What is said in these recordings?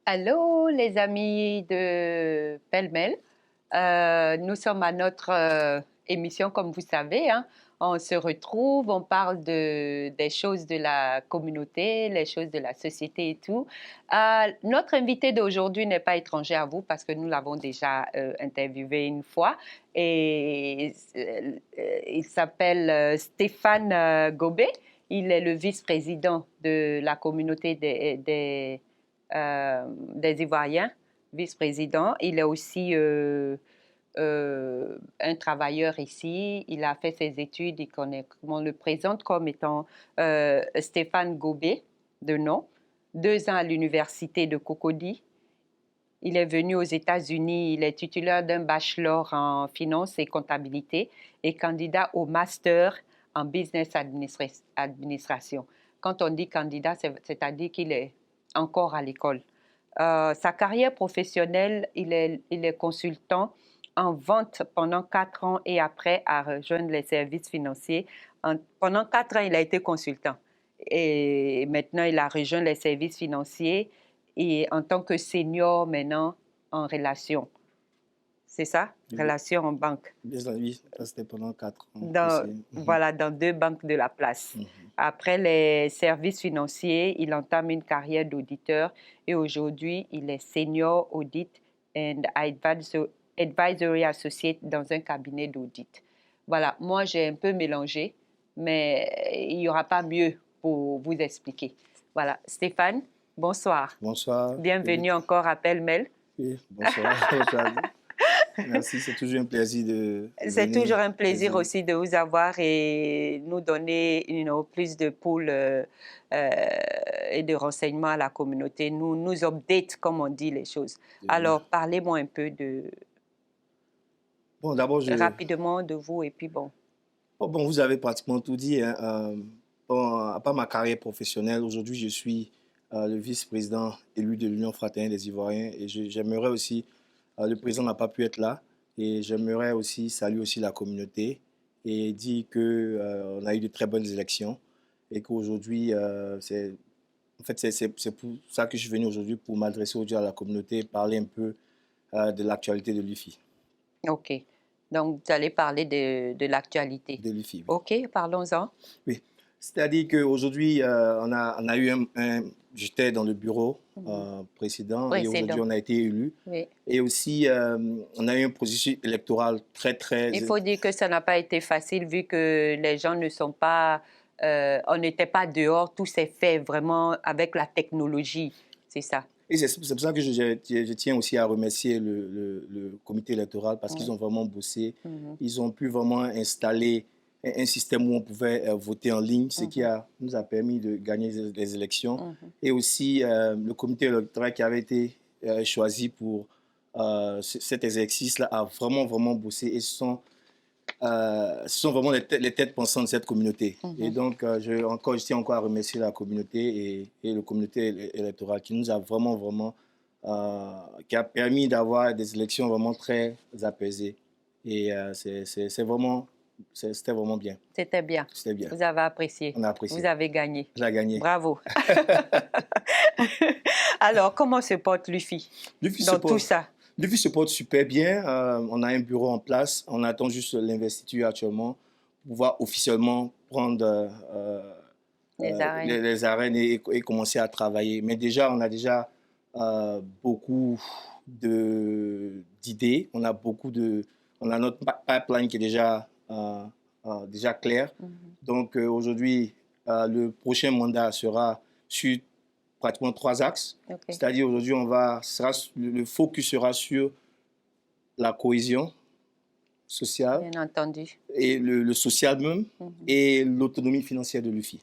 Allô les amis de Pêle-Mêle. Nous sommes à notre émission, comme vous savez, hein. On se retrouve, on parle des choses de la communauté, les choses de la société et tout. Notre invité d'aujourd'hui n'est pas étranger à vous parce que nous l'avons déjà interviewé une fois. Et il s'appelle Stéphane Gobet. Il est le vice-président de la communauté des Ivoiriens, vice-président. Il est aussi un travailleur ici. Il a fait ses études. On le présente comme étant Stéphane Gobet, de nom. 2 ans à l'université de Cocody. Il est venu aux États-Unis. Il est titulaire d'un bachelor en finance et comptabilité et candidat au master en business administration. Quand on dit candidat, c'est-à-dire qu'il est encore à l'école. Sa carrière professionnelle, il est consultant en vente pendant 4 ans et après a rejoint les services financiers. Pendant 4 ans, il a été consultant et maintenant il a rejoint les services financiers et en tant que senior maintenant en relation. C'est ça? Oui, Relation en banque. oui, ça c'était pendant 4 ans Dans, aussi. voilà, dans 2 banques de la place. Après les services financiers, il entame une carrière d'auditeur et aujourd'hui, il est senior audit and advisory associate dans un cabinet d'audit. Voilà, moi j'ai un peu mélangé, mais il n'y aura pas mieux pour vous expliquer. Voilà, Stéphane, bonsoir. Bonsoir. Bienvenue encore à Pêle-Mêle. Oui, bonsoir. Bonsoir. Merci, c'est toujours un plaisir de C'est venir. toujours un plaisir aussi de vous avoir et nous donner plus de pôles et de renseignements à la communauté. Nous update, comme on dit les choses. Alors, parlez-moi un peu Bon, d'abord, rapidement de vous et puis bon. Bon, vous avez pratiquement tout dit, hein. Bon, à part ma carrière professionnelle, aujourd'hui, je suis le vice-président élu de l'Union fraternelle des Ivoiriens et j'aimerais aussi, le président n'a pas pu être là, et j'aimerais aussi saluer aussi la communauté et dire qu'on a eu de très bonnes élections et qu'aujourd'hui, en fait, c'est pour ça que je suis venu aujourd'hui, pour m'adresser aujourd'hui à la communauté et parler un peu de l'actualité de l'UFI. OK. Donc, vous allez parler de l'actualité. De l'UFI, oui. OK, parlons-en. Oui, c'est-à-dire qu'aujourd'hui, on a eu j'étais dans le bureau précédent et aujourd'hui, on a été élu. Oui. Et aussi, on a eu un processus électoral très... Il faut dire que ça n'a pas été facile vu que les gens ne sont pas... on n'était pas dehors, tout s'est fait vraiment avec la technologie, c'est ça. Et c'est pour ça que je tiens aussi à remercier le comité électoral parce qu'ils ont vraiment bossé. Ils ont pu vraiment installer un système où on pouvait voter en ligne, ce qui nous a permis de gagner les élections. Et aussi, le comité électoral qui avait été choisi pour cet exercice-là a vraiment bossé et ce sont vraiment les têtes pensantes de cette communauté. Et donc, je tiens encore à remercier la communauté et le comité électoral qui nous a vraiment qui a permis d'avoir des élections vraiment très apaisées. Et c'était vraiment bien. C'était bien. C'était bien. Vous avez apprécié. On a apprécié. Vous avez gagné. J'ai gagné. Bravo. Alors, comment se porte l'UFI dans tout ça? L'UFI se porte super bien. On a un bureau en place. On attend juste l'investiture actuellement pour pouvoir officiellement prendre les arènes et commencer à travailler. Mais déjà, on a déjà beaucoup d'idées. On a notre pipeline qui est déjà clair. Donc aujourd'hui, le prochain mandat sera sur pratiquement 3 axes. Okay. C'est-à-dire aujourd'hui, le focus sera sur la cohésion sociale. Bien entendu. Et le social même, et l'autonomie financière de l'UFI.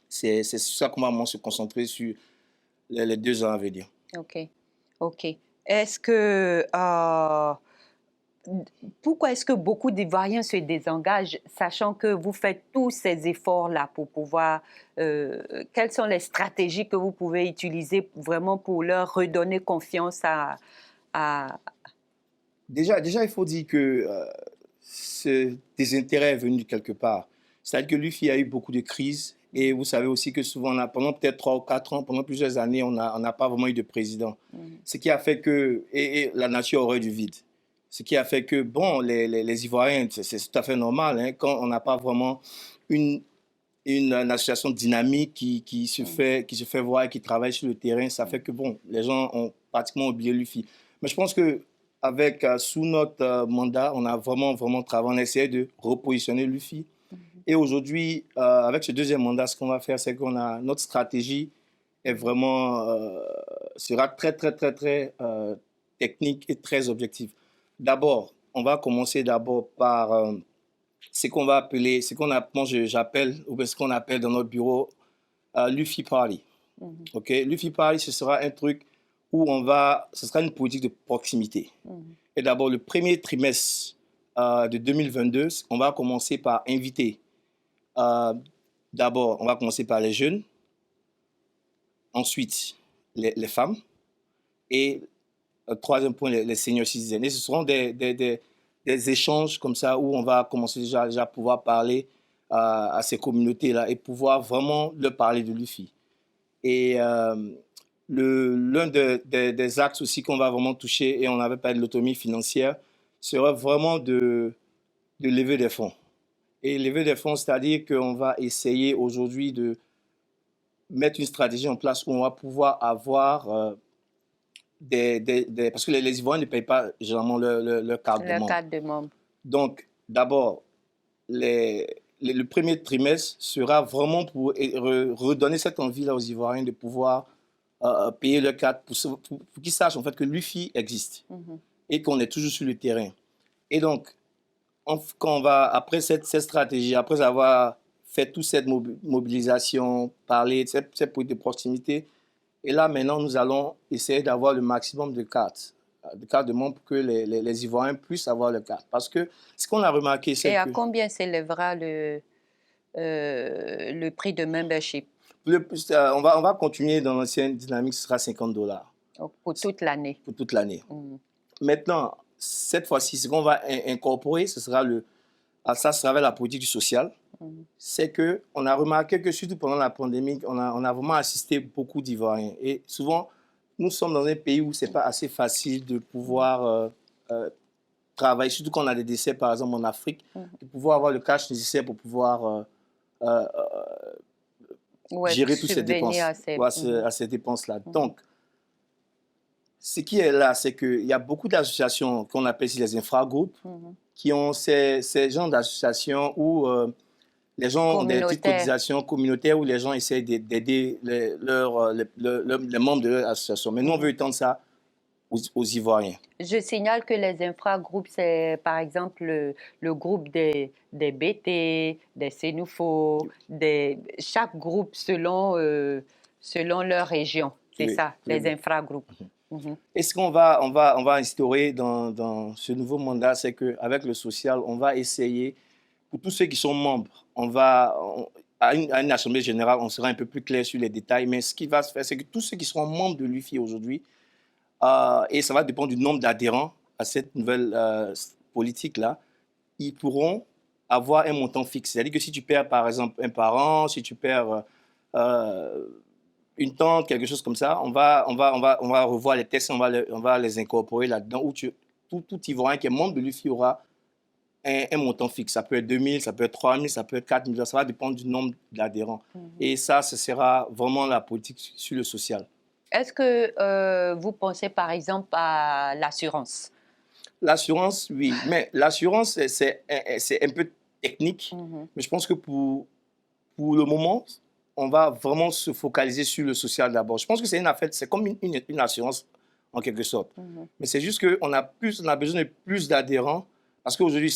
C'est sur ça qu'on va se concentrer sur les 2 ans à venir. OK. Est-ce que... pourquoi est-ce que beaucoup d'Ivoiriens se désengagent, sachant que vous faites tous ces efforts-là pour pouvoir... quelles sont les stratégies que vous pouvez utiliser vraiment pour leur redonner confiance à... Déjà, il faut dire que ce désintérêt est venu de quelque part. C'est-à-dire que l'UFI a eu beaucoup de crises Et vous savez aussi que souvent, pendant peut-être 3 ou 4 ans, pendant plusieurs années, on n'a pas vraiment eu de président. Ce qui a fait que, et la nature aurait du vide. Ce qui a fait que, bon, les Ivoiriens, c'est tout à fait normal, hein, quand on n'a pas vraiment une association dynamique qui se fait voir et qui travaille sur le terrain, ça fait que, bon, les gens ont pratiquement oublié l'UFI. Mais je pense que sous notre mandat, on a vraiment travaillé, on a essayé de repositionner l'UFI. Et aujourd'hui, avec ce deuxième mandat, ce qu'on va faire, c'est notre stratégie est vraiment, sera très technique et très objective. D'abord, on va commencer par ce qu'on va appeler, j'appelle, ou bien ce qu'on appelle dans notre bureau, l'UFI Party. OK? L'UFI Party, ce sera un truc où ce sera une politique de proximité. Et d'abord, le premier trimestre de 2022, on va commencer par inviter. D'abord, on va commencer par les jeunes, ensuite les femmes, et troisième point, les senior citizens. Et ce seront des échanges comme ça où on va commencer déjà à pouvoir parler à ces communautés-là et pouvoir vraiment leur parler de l'UFI. Et l'un des axes aussi qu'on va vraiment toucher, et on avait parlé de l'autonomie financière, serait vraiment de lever des fonds. Et lever des fonds, c'est-à-dire qu'on va essayer aujourd'hui de mettre une stratégie en place où on va pouvoir avoir parce que les Ivoiriens ne payent pas généralement leur carte de membre. Carte de membre. Donc, d'abord, le premier trimestre sera vraiment pour redonner cette envie-là aux Ivoiriens de pouvoir payer leur carte pour qu'ils sachent en fait que l'UFI existe et qu'on est toujours sur le terrain. Et donc, après cette stratégie, après avoir fait toute cette mobilisation, parler de cette politique de proximité, et là maintenant nous allons essayer d'avoir le maximum de cartes de membres pour que les Ivoiriens puissent avoir le carte. Parce que ce qu'on a remarqué, c'est que... Et à combien s'élèvera le prix de membership? On va continuer dans l'ancienne dynamique, ce sera $50. Pour toute l'année? Pour toute l'année. Maintenant, cette fois-ci, ce qu'on va incorporer, ce sera ça sera la politique du social. C'est qu'on a remarqué que surtout pendant la pandémie, on a vraiment assisté beaucoup d'Ivoiriens. Et souvent, nous sommes dans un pays où ce n'est pas assez facile de pouvoir travailler, surtout quand on a des décès, par exemple en Afrique, de pouvoir avoir le cash nécessaire pour pouvoir gérer toutes ces dépenses, à ces dépenses-là. Donc, ce qui est là, c'est qu'il y a beaucoup d'associations qu'on appelle ici les infragroupes, qui ont ces genres d'associations où les gens ont des petites cotisations communautaires où les gens essaient d'aider les membres de leur association. Mais nous, on veut étendre ça aux Ivoiriens. Je signale que les infragroupes, c'est par exemple le groupe des BT, des Sénoufo, chaque groupe selon leur région. C'est ça, les infragroupes. Et ce qu'on va instaurer dans ce nouveau mandat, c'est qu'avec le social, on va essayer, pour tous ceux qui sont membres, à une assemblée générale, on sera un peu plus clair sur les détails, mais ce qui va se faire, c'est que tous ceux qui seront membres de l'UFI aujourd'hui, et ça va dépendre du nombre d'adhérents à cette nouvelle politique-là, ils pourront avoir un montant fixe. C'est-à-dire que si tu perds, par exemple, un parent, si tu perds une tante, quelque chose comme ça, on va revoir les textes, on va les incorporer là-dedans, où tout Ivoirien qui est membre de l'UFI aura un montant fixe. Ça peut être 2 000, ça peut être 3 000, ça peut être 4 000, ça va dépendre du nombre d'adhérents. Et ça, ce sera vraiment la politique sur le social. Est-ce que vous pensez par exemple à l'assurance? L'assurance, oui. Mais l'assurance, c'est un peu technique. Mais je pense que pour le moment, on va vraiment se focaliser sur le social d'abord. Je pense que c'est comme une assurance en quelque sorte. Mais c'est juste qu'on a besoin de plus d'adhérents parce qu'aujourd'hui,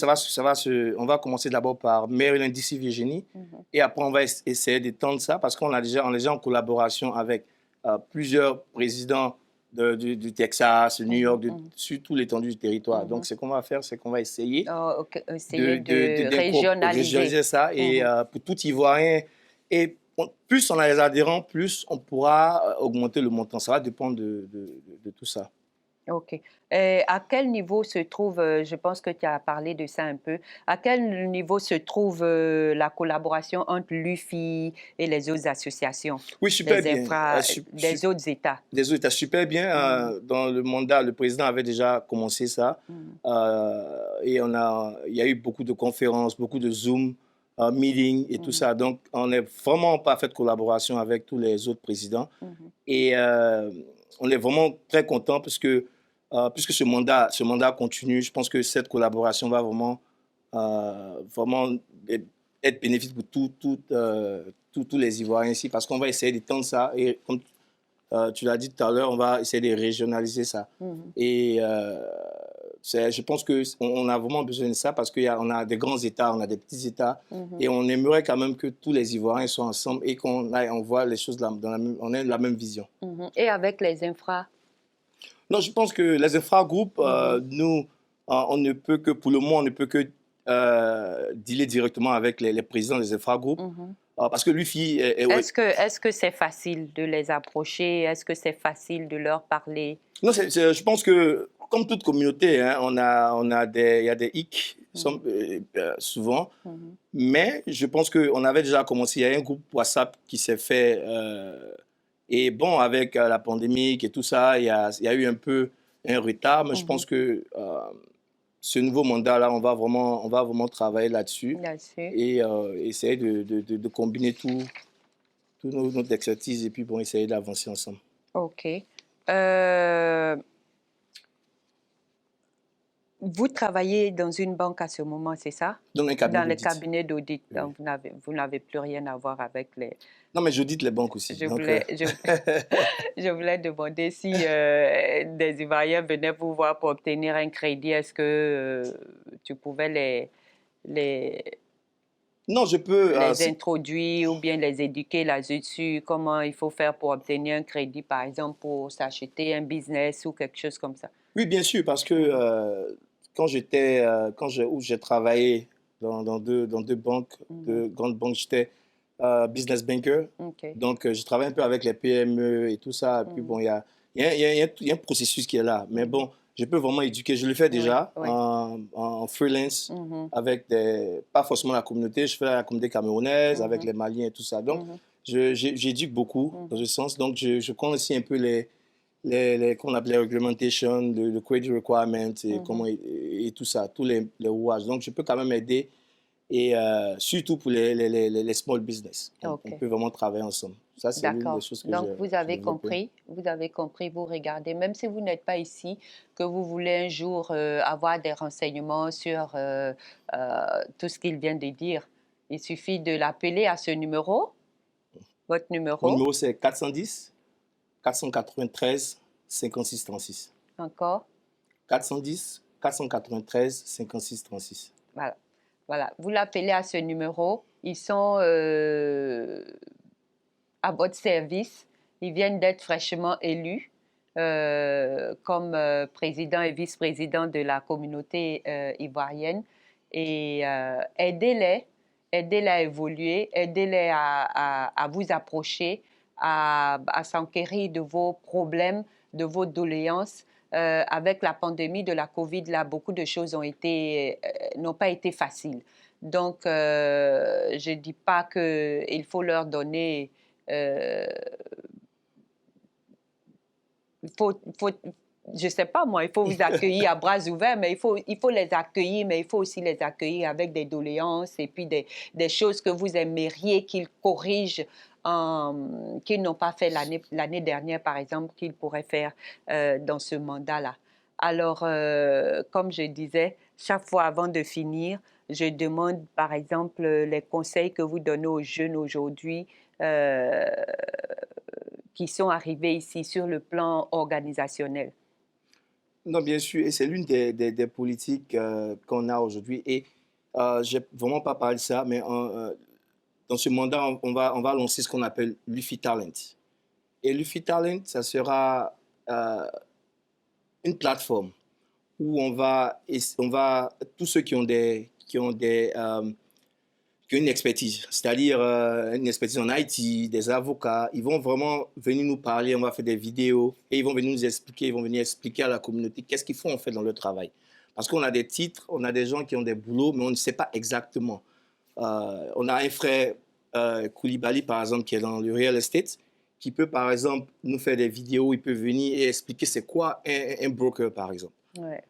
on va commencer d'abord par Maryland, DC, Virginie. Et après, on va essayer d'étendre ça parce qu'on est déjà en collaboration avec plusieurs présidents du Texas, New York, sur tout l'étendue du territoire. Donc, ce qu'on va faire, c'est qu'on va essayer, de régionaliser ça. Et pour tout Ivoirien, et plus on a les adhérents, plus on pourra augmenter le montant. Ça va dépendre de tout ça. OK. À quel niveau se trouve, je pense que tu as parlé de ça un peu, à quel niveau se trouve, la collaboration entre l'UFI et les autres associations, Oui, super bien. des autres États? Des autres États, super bien. Mmh. Dans le mandat, le président avait déjà commencé ça. Mmh. Et il y a eu beaucoup de conférences, beaucoup de Zoom, meetings et tout Mmh. ça. Donc, on est vraiment en parfaite collaboration avec tous les autres présidents. Mmh. Et on est vraiment très content puisque ce mandat continue. Je pense que cette collaboration va vraiment être bénéfique pour tous les Ivoiriens ici parce qu'on va essayer d'étendre ça. Et comme tu l'as dit tout à l'heure, on va essayer de régionaliser ça. Mmh. Et je pense qu'on a vraiment besoin de ça parce qu'on a des grands États, on a des petits États. Mmh. Et on aimerait quand même que tous les Ivoiriens soient ensemble et on voit les choses on ait la même vision. Mmh. Et avec les infras? Non, je pense que les infragroupes, Mmh. nous, on ne peut que, pour le moment, on ne peut que dealer directement avec les présidents des infragroupes. Mmh. Parce que l'UFI Est-ce que c'est facile de les approcher? Est-ce que c'est facile de leur parler? Non, je pense que, comme toute communauté, hein, il y a des hicks Mmh. souvent. Mmh. Mais je pense qu'on avait déjà commencé. Il y a un groupe WhatsApp qui s'est fait. Et bon, avec la pandémie et tout ça, il y a eu un peu un retard. Mais je Mmh. pense que ce nouveau mandat-là, on va vraiment travailler là-dessus Là-dessus. et essayer de combiner notre expertise et puis bon, essayer d'avancer ensemble. OK. Vous travaillez dans une banque à ce moment, c'est ça? Dans un cabinet Dans le d'audit. cabinet d'audit, Oui. donc vous n'avez plus rien à voir avec les... Non, mais j'audite les banques aussi. Je Donc, voulais, je, je voulais demander si des Ivoiriens venaient vous voir pour obtenir un crédit, est-ce que tu pouvais les, non, je peux. les introduire ou bien les éduquer là-dessus, comment il faut faire pour obtenir un crédit, par exemple, pour s'acheter un business ou quelque chose comme ça? Oui, bien sûr, parce que où j'ai travaillé dans deux banques, Mhm. deux grandes banques, j'étais business banker. OK. Donc, je travaille un peu avec les PME et tout ça. Et puis, bon, Mhm. il y a un processus qui est là. Mais Mhm. bon, je peux vraiment éduquer. Je le fais Oui, déjà oui. en freelance Mhm. avec pas forcément la communauté. Je fais la communauté camerounaise avec Mhm. les Maliens et tout ça. Donc, Mhm. j'éduque beaucoup dans Mhm. ce sens. Donc, je connais aussi un peu qu'on appelle les regulations, le credit requirement Mhm. et tout ça, tous les rouages. Donc, je peux quand même aider et surtout pour les small business. On OK. peut vraiment travailler ensemble. Ça, c'est l'une des D'accord. choses que Donc, j'ai développées. vous avez compris, vous regardez, même si vous n'êtes pas ici, que vous voulez un jour avoir des renseignements sur tout ce qu'il vient de dire. Il suffit de l'appeler à ce numéro, votre Mon numéro, numéro, c'est 410 493 56 36. encore. 410 493 56 36. Voilà. Voilà. Vous l'appelez à ce numéro. Ils sont à votre service. Ils viennent d'être fraîchement élus comme président et vice-président de la communauté ivoirienne. Et aidez-les à évoluer, aidez-les à vous approcher, à s'enquérir de vos problèmes, de vos doléances. Avec la pandémie de la COVID, là, beaucoup de choses n'ont pas été faciles. Donc, je ne dis pas qu'il faut leur donner euh, je ne sais pas moi, il faut vous accueillir à bras ouverts, mais il faut les accueillir, mais il faut aussi les accueillir avec des doléances et puis des choses que vous aimeriez qu'ils corrigent, qu'ils n'ont pas fait l'année dernière, par exemple, qu'ils pourraient faire dans ce mandat-là. Alors, comme je disais, chaque fois avant de finir, je demande, par exemple, les conseils que vous donnez aux jeunes aujourd'hui qui sont arrivés ici sur le plan organisationnel. Non, bien sûr, et c'est l'une des politiques qu'on a aujourd'hui. Et je n'ai vraiment pas parlé de ça, mais dans ce mandat, on va lancer ce qu'on appelle l'UFI Talent. Et l'UFI Talent, ça sera une plateforme où tous ceux qui ont qui ont une expertise, c'est-à-dire une expertise en IT, des avocats. Ils vont vraiment venir nous parler, on va faire des vidéos et ils vont venir nous expliquer, ils vont venir expliquer à la communauté qu'est-ce qu'ils font en fait dans leur travail. Parce qu'on a des titres, on a des gens qui ont des boulots, mais on ne sait pas exactement. On a un frère, Koulibaly, par exemple, qui est dans le real estate, qui peut, par exemple, nous faire des vidéos, il peut venir et expliquer c'est quoi un broker, par exemple. Ouais.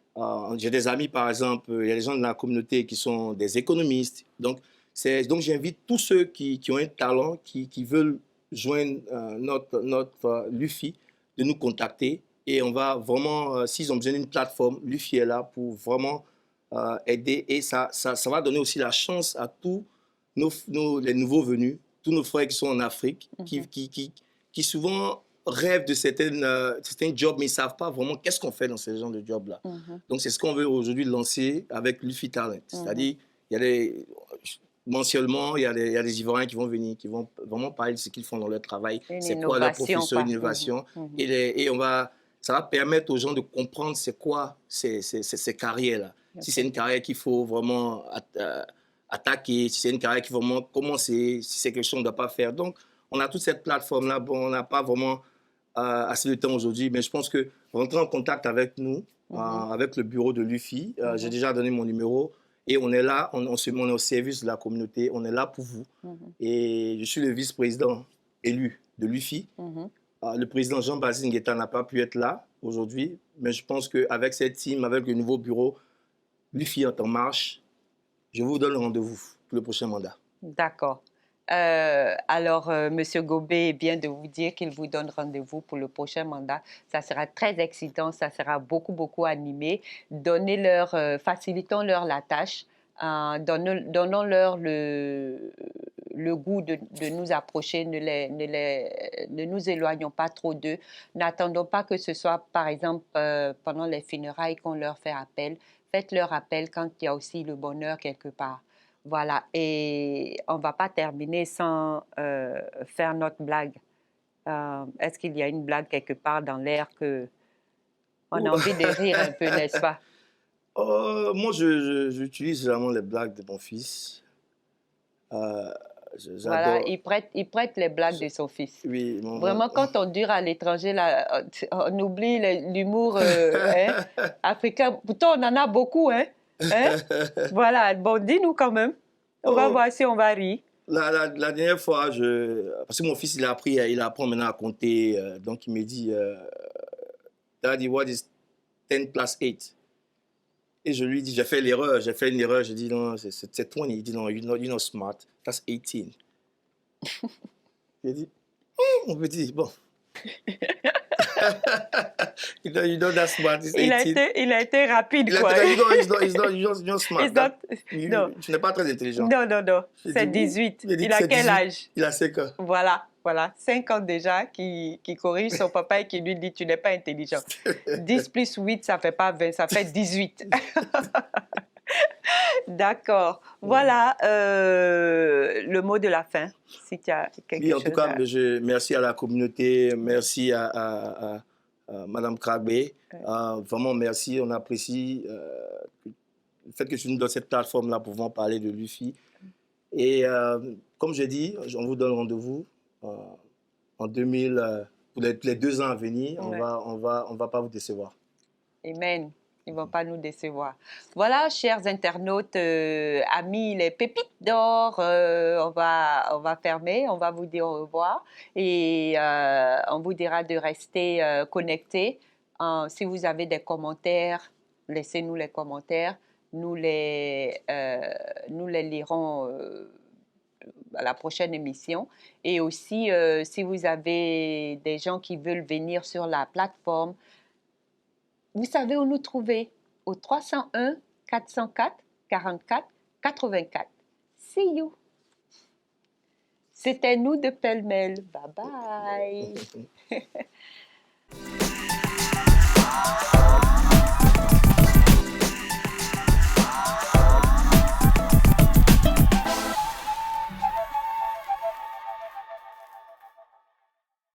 J'ai des amis, par exemple, il y a des gens de la communauté qui sont des économistes. Donc j'invite tous ceux qui ont un talent, qui veulent joindre notre Luffy, de nous contacter. Et on va vraiment, s'ils ont besoin d'une plateforme, Luffy est là pour vraiment aider. Et ça va donner aussi la chance à tous les nouveaux venus, tous nos frères qui sont en Afrique, qui souvent rêvent de certains jobs, mais ils ne savent pas vraiment qu'est-ce qu'on fait dans ce genre de job-là. Donc, c'est ce qu'on veut aujourd'hui lancer avec Luffy Talent. C'est-à-dire, mensuellement, il y a des Ivoiriens qui vont venir, qui vont vraiment parler de ce qu'ils font dans leur travail, c'est quoi leur profession, innovation. Et ça va permettre aux gens de comprendre c'est quoi ces carrières-là. Si c'est une carrière qu'il faut vraiment attaquer, si c'est une carrière qu'il faut vraiment commencer, si c'est quelque chose qu'on ne doit pas faire. Donc, on a toute cette plateforme-là. Bon, on n'a pas vraiment assez de temps aujourd'hui, mais je pense que rentrer en contact avec nous, avec le bureau de Luffy, j'ai déjà donné mon numéro et on est là, on est au service de la communauté, on est là pour vous. Et je suis le vice-président élu de Luffy. Le président Jean-Baptiste Nguetta n'a pas pu être là aujourd'hui, mais je pense qu'avec cette team, avec le nouveau bureau, Luffy est en marche. Je vous donne rendez-vous pour le prochain mandat. D'accord. Alors, Monsieur Gobé vient de vous dire qu'il vous donne rendez-vous pour le prochain mandat. Ça sera très excitant, ça sera beaucoup animé. Facilitons-leur la tâche, donnons-leur le goût de nous approcher, ne nous éloignons pas trop d'eux. N'attendons pas que ce soit, par exemple, pendant les funérailles qu'on leur fait appel. Faites-leur appel quand il y a aussi le bonheur quelque part. Voilà, et on ne va pas terminer sans faire notre blague. Est-ce qu'il y a une blague quelque part dans l'air qu'on a envie de rire un peu, n'est-ce pas? Moi, j'utilise vraiment les blagues de mon fils. Voilà, il prête les blagues de son fils. Oui, vraiment, quand on dure à l'étranger, là, on oublie l'humour africain. Pourtant, on en a beaucoup, hein? Voilà, bon, dis-nous quand même. On va voir si on va rire. La dernière fois, parce que mon fils, il apprend maintenant à compter. Donc, il me dit, Daddy, what is 10 plus 8? Et je lui dis, j'ai fait une erreur. Je dis, non, c'est 20. Il dit, non, you're not smart. That's 18. J'ai dit, mon petit, bon. You know that's smart, it's 18. Il a été rapide, quoi. You're not smart. Tu n'es pas très intelligent. Non. C'est 18. Il a quel âge? Il a 5 ans. Voilà. 5 ans déjà, qui corrige son papa et qui lui dit, tu n'es pas intelligent. 10 plus 8, ça ne fait pas 20, ça fait 18. D'accord. Voilà le mot de la fin, si tu as quelque chose. En tout cas, merci à la communauté, merci à Madame Krabbe. Vraiment, merci, on apprécie le fait que tu nous donnes cette plateforme-là pour pouvoir parler de Luffy. Et comme j'ai dit, on vous donne rendez-vous en 2000, pour les 2 ans à venir. On va pas vous décevoir. Amen. Ils ne vont pas nous décevoir. Voilà, chers internautes, amis, les pépites d'or, on va fermer, on va vous dire au revoir et on vous dira de rester connectés. Si vous avez des commentaires, laissez-nous les commentaires. Nous les lirons à la prochaine émission. Et aussi, si vous avez des gens qui veulent venir sur la plateforme, vous savez où nous trouver, au 301 404 44 84. See you. C'était nous de Pêle-Mêle. Bye bye.